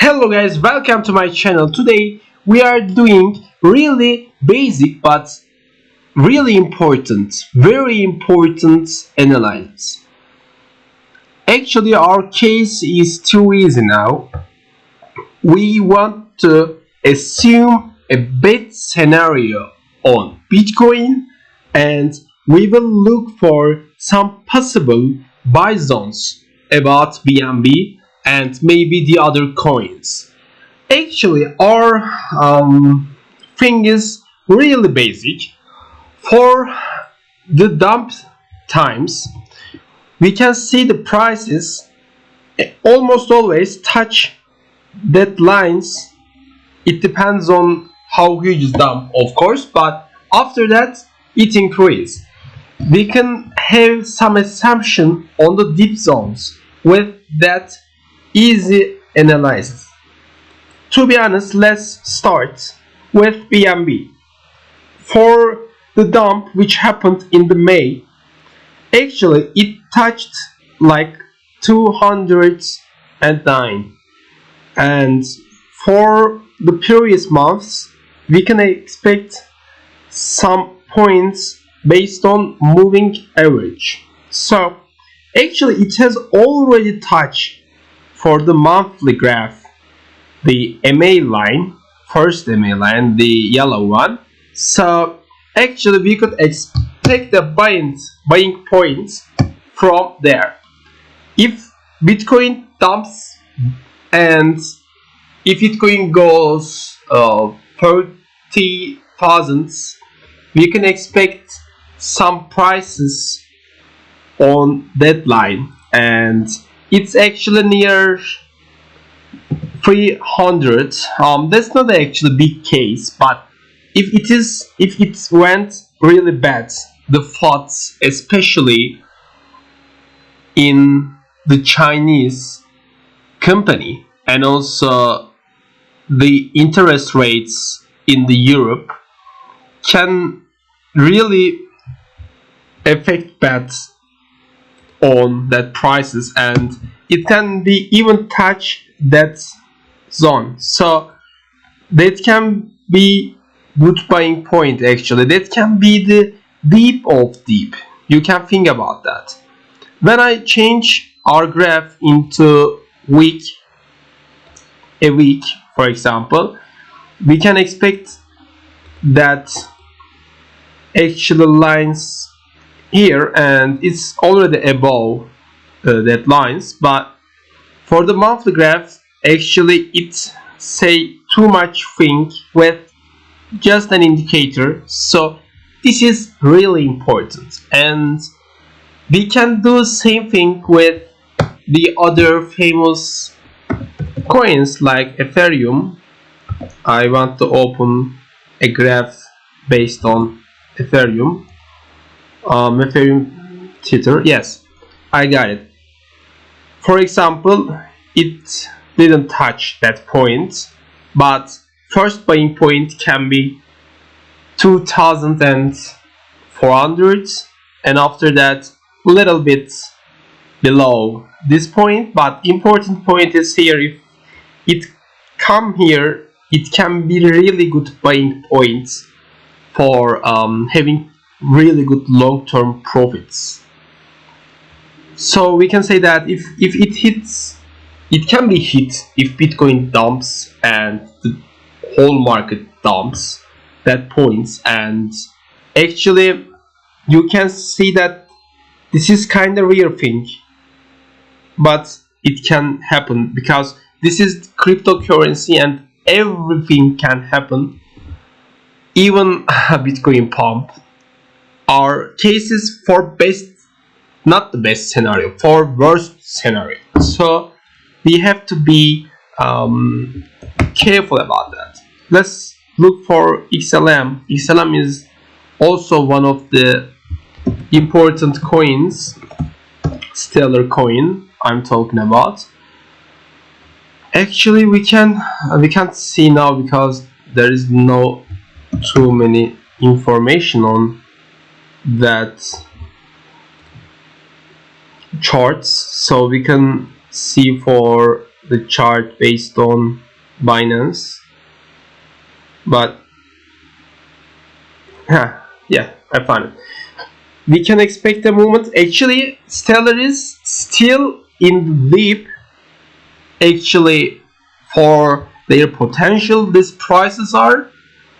Hello guys, welcome to my channel. Today we are doing really basic but very important analysis. Actually our case is too easy now. We want to assume a bet scenario on Bitcoin and we will look for some possible buy zones about BNB and maybe the other coins. Actually our thing is really basic. For the dump times we can see the prices almost always touch that lines. It depends on how huge is dump, of course, but after that it increases. We can have some assumption on the dip zones with that easy analysis. To be honest, let's start with BNB. For the dump which happened in the May, actually it touched like 209, and for the previous months we can expect some points based on moving average. So actually it has already touched for the monthly graph the MA line, first MA line, the yellow one. So actually we could expect the buying points from there. If Bitcoin dumps and if Bitcoin goes 30,000, we can expect some prices on that line, and it's actually near 300. That's not actually big case, but if it went really bad, the thoughts especially in the Chinese company and also the interest rates in the Europe can really affect bad on that prices, and it can be even touch that zone. So that can be good buying point. Actually that can be the deep of deep. You can think about that. When I change our graph into a week for example, we can expect that actual lines here, and it's already above that lines, but for the monthly graph actually it say too much thing with just an indicator. So this is really important, and we can do the same thing with the other famous coins like Ethereum. I want to open a graph based on Ethereum. Ethereum Tether, yes, I got it. For example, it didn't touch that point, but first buying point can be 2,400, and after that a little bit below this point. But important point is here, if it come here it can be really good buying points for having really good long-term profits. So we can say that if it hits, it can be hit if Bitcoin dumps and the whole market dumps that points. And actually you can see that this is kind of rare thing, but it can happen because this is cryptocurrency and everything can happen, even Bitcoin pump. Our cases for best, not the best scenario, for worst scenario. So we have to be careful about that. Let's look for XLM. XLM is also one of the important coins, stellar coin I'm talking about. Actually we can't see now because there is no too many information on that charts, so we can see for the chart based on Binance, but yeah, I found it. We can expect a movement. Actually, Stellar is still in the dip. Actually, for their potential, these prices are,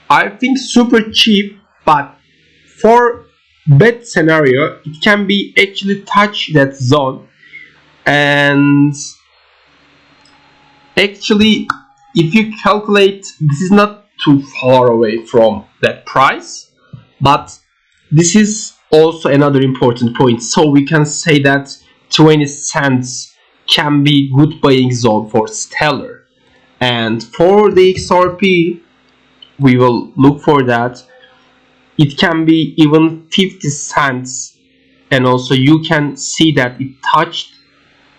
I think, super cheap, but for bad scenario, it can be actually touch that zone. And actually, if you calculate, this is not too far away from that price, but this is also another important point. So we can say that 20 cents can be good buying zone for Stellar. And for the XRP, we will look for that. It can be even 50 cents, and also you can see that it touched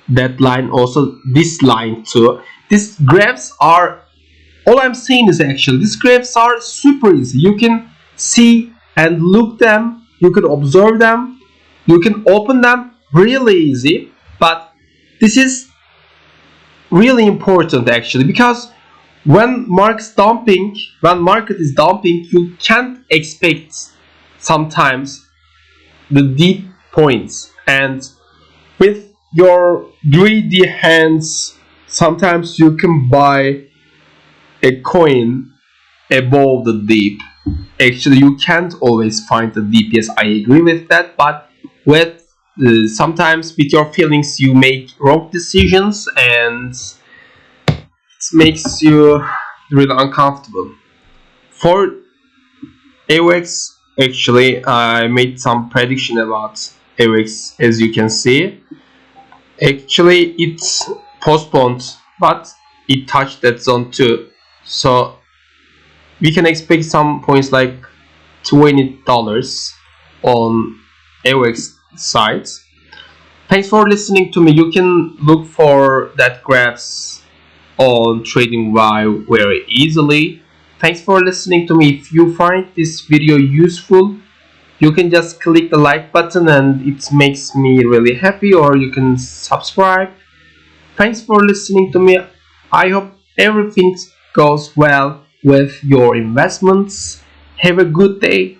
that line, also this line too. These graphs are, all I'm saying is actually these graphs are super easy. You can see and look them, you can observe them, you can open them really easy. But this is really important actually, because when market is dumping, you can't expect sometimes the deep points, and with your greedy hands sometimes you can buy a coin above the deep. Actually, you can't always find the deep. Yes, I agree with that, but with sometimes with your feelings you make wrong decisions, and it makes you really uncomfortable. For AVAX, actually, I made some prediction about AVAX. As you can see, actually it's postponed, but it touched that zone too. So we can expect some points like $20 on AVAX side. Thanks for listening to me. You can look for that graphs on TradingView very easily. Thanks for listening to me. If you find this video useful, you can just click the like button and it makes me really happy, or you can subscribe. Thanks for listening to me. I hope everything goes well with your investments. Have a good day.